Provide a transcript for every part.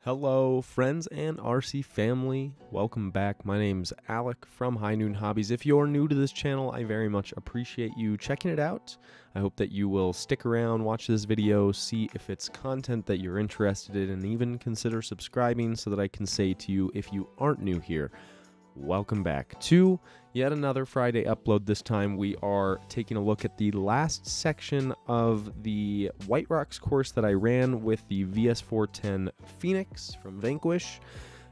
Hello, friends and RC family. Welcome back. My name's Alec from High Noon Hobbies. If you're new to this channel, I very much appreciate you checking it out. I hope that you will stick around, watch this video, see if it's content that you're interested in, and even consider subscribing so that I can say to you, if you aren't new here, welcome back to yet another Friday upload. This time we are taking a look at the last section of the White Rocks course that I ran with the VS4-10 Pheonix from Vanquish.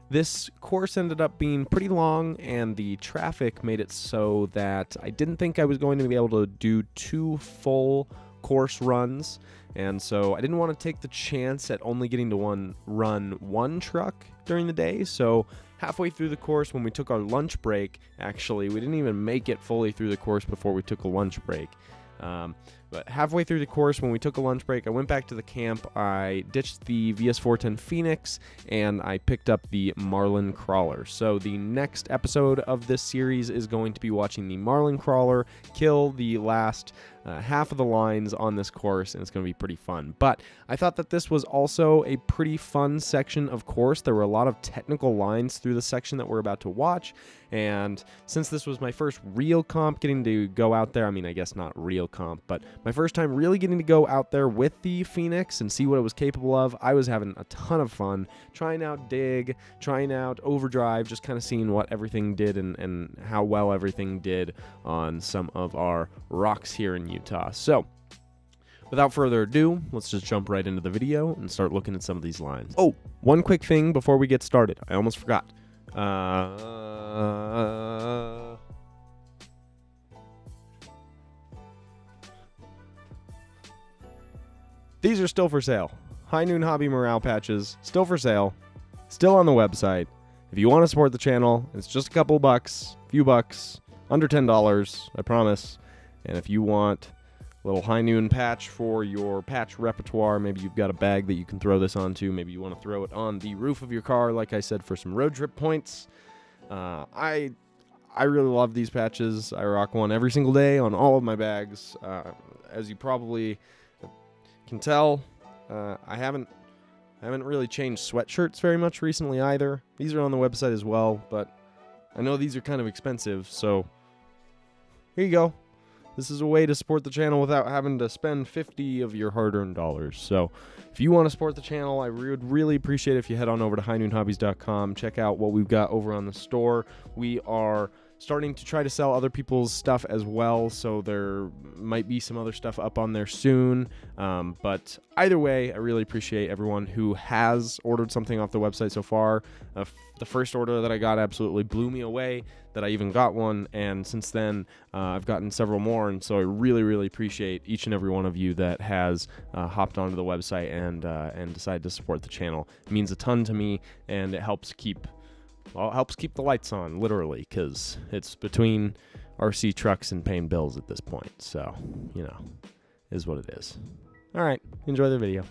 This course ended up being pretty long, and the traffic made it so that I didn't think I was going to be able to do two full course runs, and so I didn't want to take the chance at only getting to run one truck during the day. So halfway through the course, when we took our lunch break, actually, we didn't even make it fully through the course before we took a lunch break. But halfway through the course, when we took a lunch break, I went back to the camp, I ditched the VS4-10 Pheonix, and I picked up the Marlin Crawler. So the next episode of this series is going to be watching the Marlin Crawler kill the last half of the lines on this course, and it's going to be pretty fun. But I thought that this was also a pretty fun section of course. There were a lot of technical lines through the section that we're about to watch, and since this was my first real comp getting to go out there, I mean, I guess not real comp, but my first time really getting to go out there with the Pheonix and see what it was capable of, I was having a ton of fun trying out dig, trying out overdrive, just kind of seeing what everything did and how well everything did on some of our rocks here in Utah. So without further ado, let's just jump right into the video and start looking at some of these lines. Oh, one quick thing before we get started. I almost forgot. These are still for sale. High Noon Hobby morale patches, still for sale, still on the website. If you want to support the channel, it's just a couple bucks, few bucks, under $10, I promise. And if you want a little High Noon patch for your patch repertoire, maybe you've got a bag that you can throw this onto, maybe you want to throw it on the roof of your car, like I said, for some road trip points. I really love these patches. I rock one every single day on all of my bags. As you probably can tell, I haven't really changed sweatshirts very much recently either. These are on the website as well, but I know these are kind of expensive, so here you go. This is a way to support the channel without having to spend 50 of your hard-earned dollars. So if you want to support the channel, I would really appreciate it if you head on over to highnoonhobbies.com. Check out what we've got over on the store. We are starting to try to sell other people's stuff as well, so there might be some other stuff up on there soon. But either way, I really appreciate everyone who has ordered something off the website so far. The first order that I got absolutely blew me away that I even got one, and since then I've gotten several more, and so I really appreciate each and every one of you that has hopped onto the website and decided to support the channel. It means a ton to me, and it helps keep the lights on, literally, because it's between RC trucks and paying bills at this point. So, you know, is what it is. All right, enjoy the video.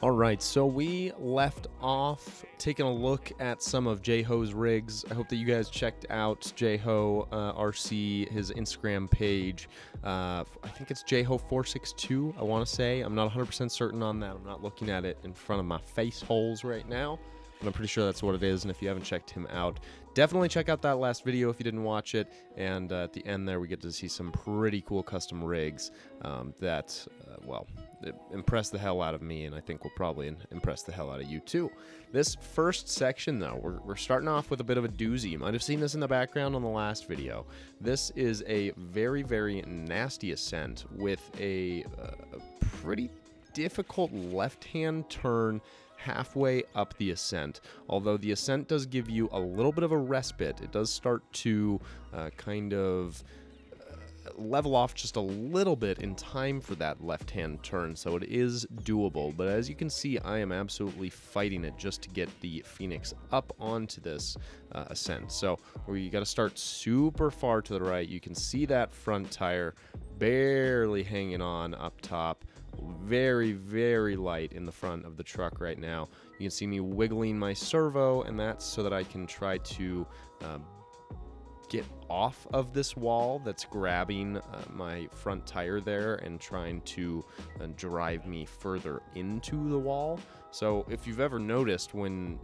All right, so we left off taking a look at some of J-Ho's rigs. I hope that you guys checked out J-Ho RC, his Instagram page. I think it's J-Ho462, I want to say. I'm not 100% certain on that. I'm not looking at it in front of my face holes right now, but I'm pretty sure that's what it is. And if you haven't checked him out, definitely check out that last video if you didn't watch it. And at the end there, we get to see some pretty cool custom rigs that, well, it impressed the hell out of me, and I think will probably impress the hell out of you too. This first section, though, we're starting off with a bit of a doozy. You might have seen this in the background on the last video. This is a very nasty ascent with a pretty difficult left-hand turn halfway up the ascent. Although the ascent does give you a little bit of a respite, it does start to kind of level off just a little bit in time for that left-hand turn, so it is doable. But as you can see, I am absolutely fighting it just to get the Pheonix up onto this ascent. So we got to start super far to the right. You can see that front tire barely hanging on up top. Very light in the front of the truck right now. You can see me wiggling my servo, and that's so that I can try to get off of this wall that's grabbing my front tire there and trying to drive me further into the wall. So if you've ever noticed when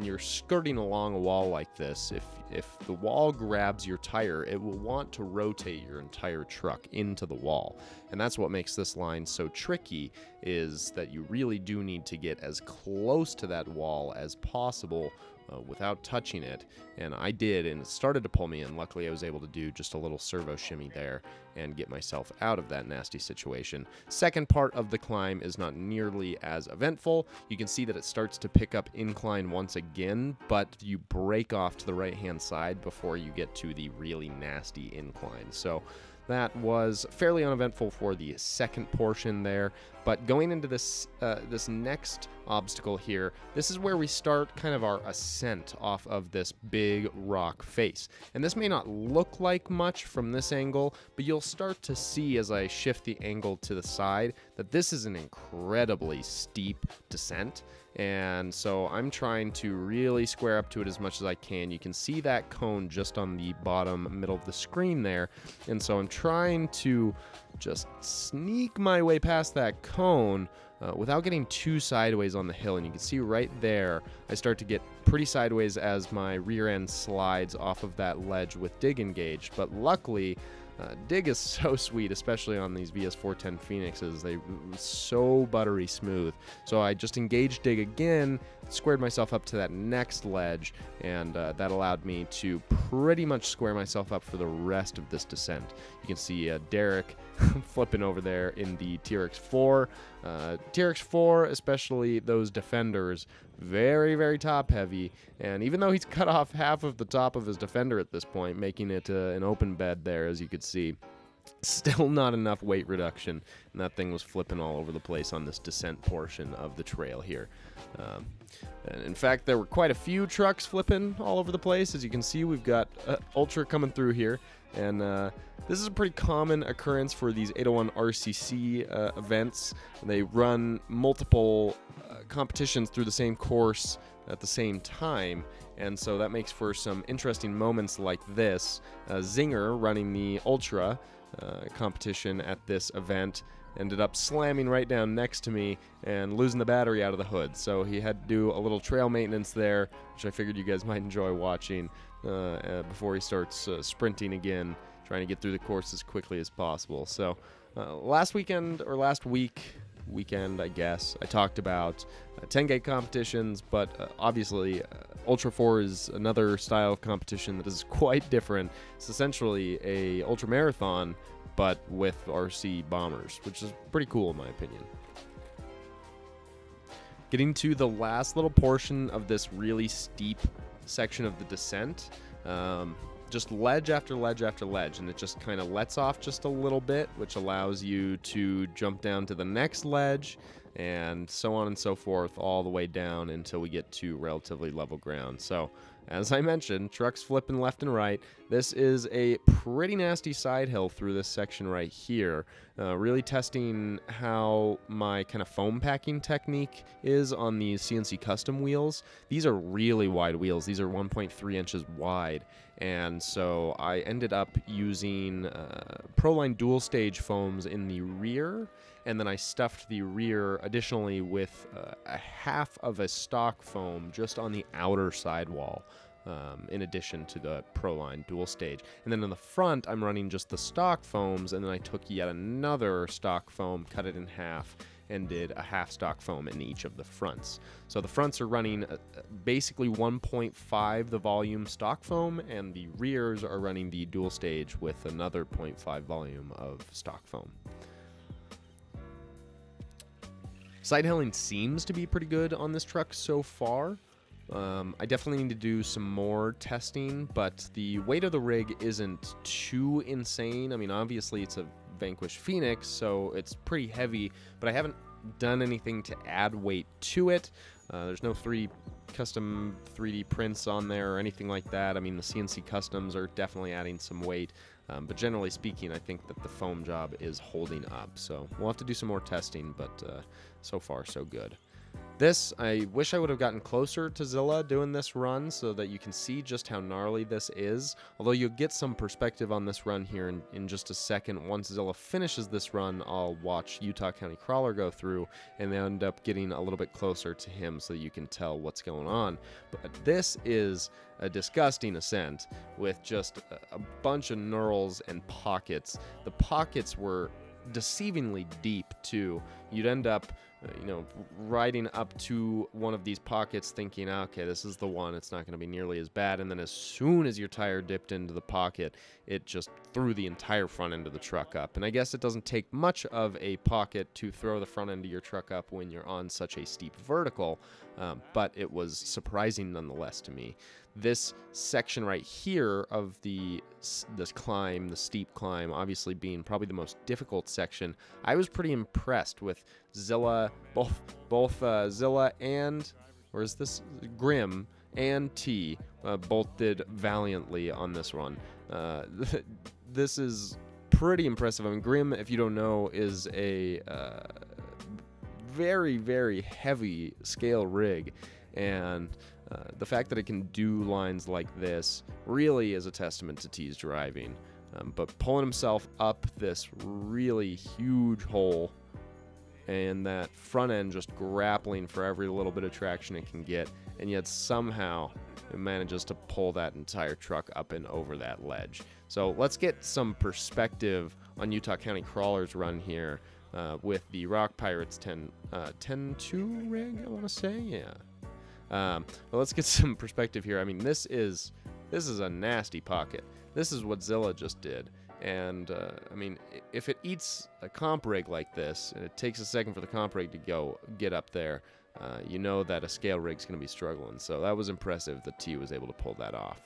you're skirting along a wall like this, if the wall grabs your tire, it will want to rotate your entire truck into the wall. And that's what makes this line so tricky, is that you really do need to get as close to that wall as possible without touching it. And I did, and it started to pull me in. Luckily, I was able to do just a little servo shimmy there and get myself out of that nasty situation. Second part of the climb is not nearly as eventful. You can see that it starts to pick up incline once again, but you break off to the right-hand side before you get to the really nasty incline. So that was fairly uneventful for the second portion there. But going into this this next obstacle here, this is where we start kind of our ascent off of this big rock face. And this may not look like much from this angle, but you'll start to see as I shift the angle to the side that this is an incredibly steep descent. And so I'm trying to really square up to it as much as I can. You can see that cone just on the bottom middle of the screen there. And so I'm trying to just sneak my way past that cone without getting too sideways on the hill. And you can see right there, I start to get pretty sideways as my rear end slides off of that ledge with dig engaged. But luckily, dig is so sweet, especially on these VS4-10 Pheonixes. They're so buttery smooth. So I just engaged dig again, squared myself up to that next ledge, and that allowed me to pretty much square myself up for the rest of this descent. You can see Derek flipping over there in the TRX4. TRX4, especially those defenders, very, very top heavy, and even though he's cut off half of the top of his defender at this point, making it an open bed there, as you could see, still not enough weight reduction, and that thing was flipping all over the place on this descent portion of the trail here. And in fact, there were quite a few trucks flipping all over the place. As you can see, we've got Ultra coming through here, and this is a pretty common occurrence for these 801 RCC events. They run multiple competitions through the same course at the same time, and so that makes for some interesting moments like this. Zinger, running the Ultra competition at this event, ended up slamming right down next to me and losing the battery out of the hood. So he had to do a little trail maintenance there, which I figured you guys might enjoy watching before he starts sprinting again, trying to get through the course as quickly as possible. So last weekend, I guess, I talked about 10K competitions, but obviously Ultra 4 is another style of competition that is quite different. It's essentially a ultra marathon, but with RC bombers, which is pretty cool in my opinion. Getting to the last little portion of this really steep section of the descent, just ledge after ledge after ledge, and it just kind of lets off just a little bit, which allows you to jump down to the next ledge, and so on and so forth, all the way down until we get to relatively level ground. So, as I mentioned, trucks flipping left and right. This is a pretty nasty side hill through this section right here. Really testing how my kind of foam packing technique is on these CNC custom wheels. These are really wide wheels. These are 1.3 inches wide. And so I ended up using Proline dual stage foams in the rear, and then I stuffed the rear additionally with a half of a stock foam just on the outer sidewall, in addition to the Proline dual stage. And then on the front, I'm running just the stock foams, and then I took yet another stock foam, cut it in half, and did a half stock foam in each of the fronts. So the fronts are running basically 1.5 the volume stock foam, and the rears are running the dual stage with another 0.5 volume of stock foam. Side hilling seems to be pretty good on this truck so far. I definitely need to do some more testing, but the weight of the rig isn't too insane. I mean, obviously it's a Vanquish Pheonix, so it's pretty heavy, but I haven't done anything to add weight to it. There's no custom 3D prints on there or anything like that. I mean, the CNC customs are definitely adding some weight, but generally speaking, I think that the foam job is holding up. So we'll have to do some more testing, but so far so good. This, I wish I would have gotten closer to Zilla doing this run so that you can see just how gnarly this is. Although you'll get some perspective on this run here in just a second. Once Zilla finishes this run, I'll watch Utah County Crawler go through and end up getting a little bit closer to him so that you can tell what's going on. But this is a disgusting ascent with just a bunch of knurls and pockets. The pockets were deceivingly deep too. You'd end up riding up to one of these pockets thinking, okay, this is the one, it's not going to be nearly as bad, and then as soon as your tire dipped into the pocket, it just threw the entire front end of the truck up. And I guess it doesn't take much of a pocket to throw the front end of your truck up when you're on such a steep vertical, but it was surprising nonetheless to me. This section right here of this climb, the steep climb, obviously being probably the most difficult section, I was pretty impressed with Zilla, both Zilla and, or is this Grim and T, both did valiantly on this one. This is pretty impressive. I mean, Grim, if you don't know, is a very, very heavy scale rig, and the fact that it can do lines like this really is a testament to T's driving. But pulling himself up this really huge hole and that front end just grappling for every little bit of traction it can get, and yet somehow it manages to pull that entire truck up and over that ledge. So let's get some perspective on Utah County Crawler's run here with the Rock Pirates 10-2 rig, I want to say, yeah. Well, let's get some perspective here. I mean, this is a nasty pocket. This is what Zilla just did. And, I mean, if it eats a comp rig like this, and it takes a second for the comp rig to get up there, you know that a scale rig's going to be struggling. So that was impressive that T was able to pull that off.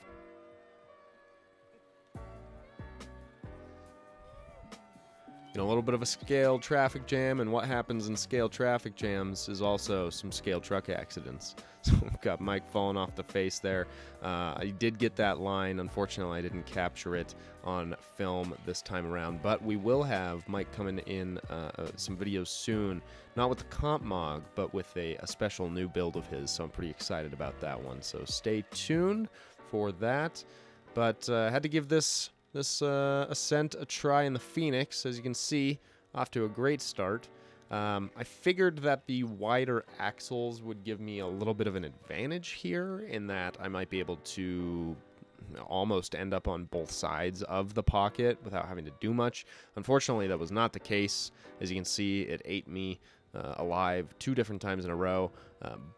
A little bit of a scale traffic jam, and what happens in scale traffic jams is also some scale truck accidents. So we've got Mike falling off the face there. I did get that line. Unfortunately, I didn't capture it on film this time around, but we will have Mike coming in some videos soon, not with the comp mog, but with a special new build of his, so I'm pretty excited about that one. So stay tuned for that. But had to give this ascent a try in the Pheonix. As you can see, off to a great start. I figured that the wider axles would give me a little bit of an advantage here, in that I might be able to almost end up on both sides of the pocket without having to do much. Unfortunately, that was not the case. As you can see, it ate me alive 2 different times in a row.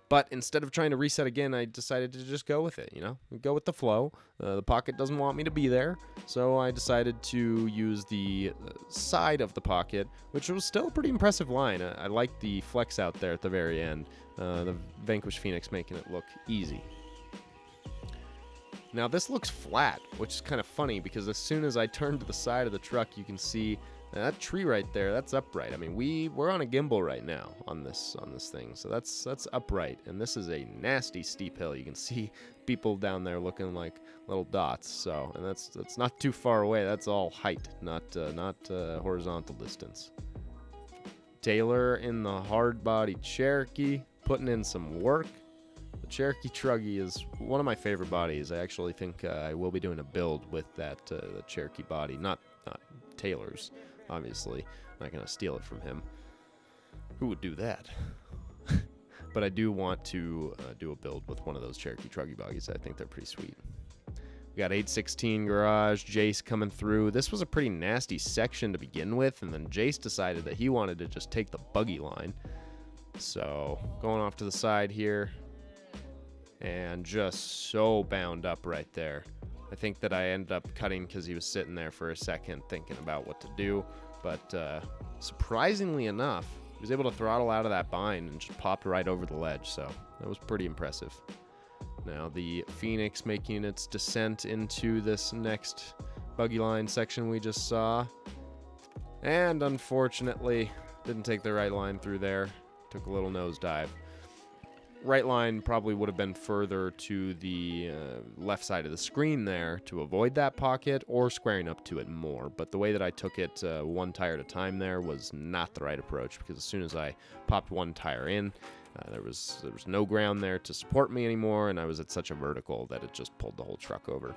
But instead of trying to reset again, I decided to just go with it, go with the flow. The pocket doesn't want me to be there, so I decided to use the side of the pocket, which was still a pretty impressive line. I liked the flex out there at the very end. The Vanquish Pheonix making it look easy. Now this looks flat, which is kind of funny because as soon as I turn to the side of the truck, you can see that tree right there, that's upright. I mean, we're on a gimbal right now on this thing, so that's upright, and this is a nasty steep hill. You can see people down there looking like little dots. So, and that's not too far away. That's all height, not horizontal distance. Taylor in the hard body Cherokee, putting in some work. The Cherokee Truggy is one of my favorite bodies. I actually think I will be doing a build with that the Cherokee body, not Taylor's. Obviously, I'm not going to steal it from him. Who would do that? But I do want to do a build with one of those Cherokee Truggy buggies. I think they're pretty sweet. We got 816Garage, Jace coming through. This was a pretty nasty section to begin with, and then Jace decided that he wanted to just take the buggy line. So, going off to the side here, and just so bound up right there. I think that I ended up cutting because he was sitting there for a second thinking about what to do. But surprisingly enough, he was able to throttle out of that bind and just popped right over the ledge. So that was pretty impressive. Now the Pheonix making its descent into this next buggy line section we just saw. And unfortunately, didn't take the right line through there. Took a little nosedive. Right line probably would have been further to the left side of the screen there to avoid that pocket, or squaring up to it more. But the way that I took it one tire at a time there was not the right approach, because as soon as I popped one tire in, There was no ground there to support me anymore, and I was at such a vertical that it just pulled the whole truck over.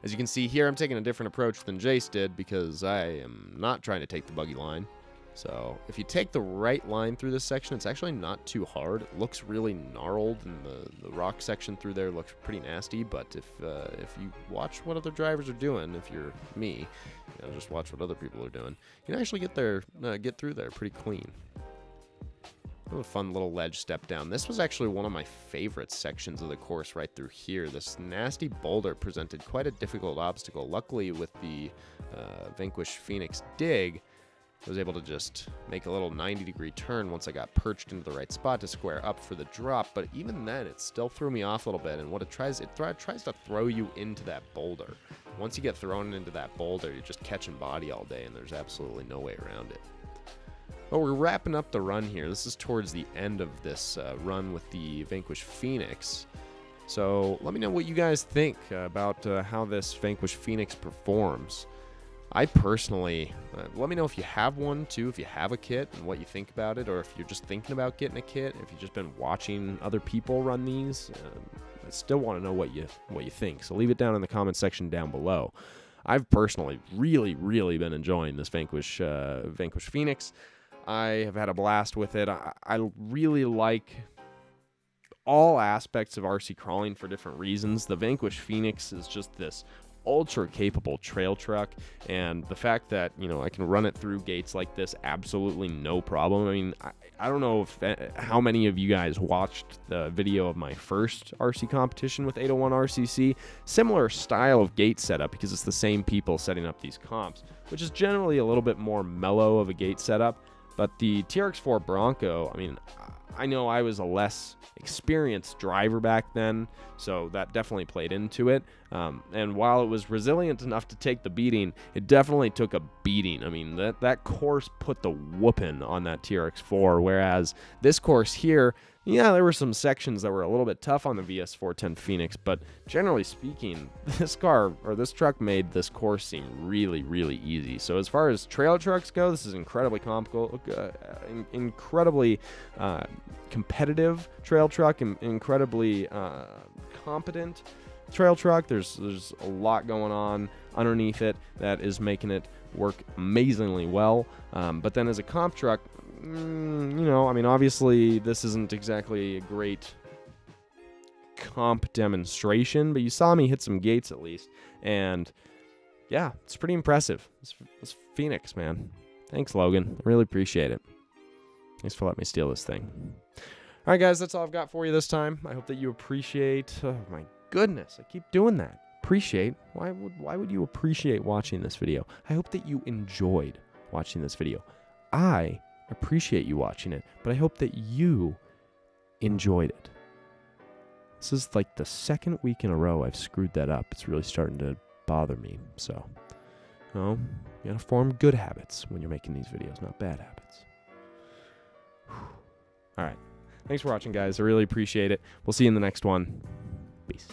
As you can see here, I'm taking a different approach than Jace did because I am not trying to take the buggy line. So if you take the right line through this section, it's actually not too hard. It looks really gnarled, and the rock section through there looks pretty nasty. But if you watch what other drivers are doing, if you're me, you know, just watch what other people are doing, you can actually get through there pretty clean. A fun little ledge step down. This was actually one of my favorite sections of the course right through here. This nasty boulder presented quite a difficult obstacle. Luckily, with the Vanquish Pheonix dig, I was able to just make a little 90-degree turn once I got perched into the right spot to square up for the drop. But even then, it still threw me off a little bit. And what it tries to throw you into that boulder. Once you get thrown into that boulder, you're just catching body all day, and there's absolutely no way around it. But we're wrapping up the run here. This is towards the end of this run with the Vanquish Pheonix. So let me know what you guys think about how this Vanquish Pheonix performs. I personally, let me know if you have one too, if you have a kit and what you think about it, or if you're just thinking about getting a kit, if you've just been watching other people run these. I still want to know what you think. So leave it down in the comment section down below. I've personally really been enjoying this Vanquish Pheonix. I have had a blast with it. I really like all aspects of RC crawling for different reasons. The Vanquish Pheonix is just this ultra capable trail truck, and the fact that, you know, I can run it through gates like this absolutely no problem. I mean, I don't know how many of you guys watched the video of my first RC competition with 801 RCC. Similar style of gate setup, because it's the same people setting up these comps, which is generally a little bit more mellow of a gate setup. But the TRX4 Bronco, I mean, I know I was a less experienced driver back then, so that definitely played into it. And while it was resilient enough to take the beating, it definitely took a beating. I mean, that course put the whooping on that TRX4, whereas this course here, yeah, there were some sections that were a little bit tough on the VS4-10 Pheonix, but generally speaking, this truck made this course seem really easy. So as far as trail trucks go, this is incredibly competitive trail truck, and incredibly competent trail truck. There's a lot going on underneath it that is making it work amazingly well. But then as a comp truck, you know, I mean, obviously this isn't exactly a great comp demonstration, but you saw me hit some gates at least, and yeah, it's pretty impressive. This Pheonix, man. Thanks, Logan. I really appreciate it. Thanks for letting me steal this thing. All right, guys, that's all I've got for you this time. I hope that you appreciate. Oh my goodness, I keep doing that. Appreciate. Why would you appreciate watching this video? I hope that you enjoyed watching this video. I appreciate you watching it, but I hope that you enjoyed it. This is like the second week in a row I've screwed that up. It's really starting to bother me. So, you know, you gotta form good habits when you're making these videos, not bad habits. All right. Thanks for watching, guys. I really appreciate it. We'll see you in the next one. Peace.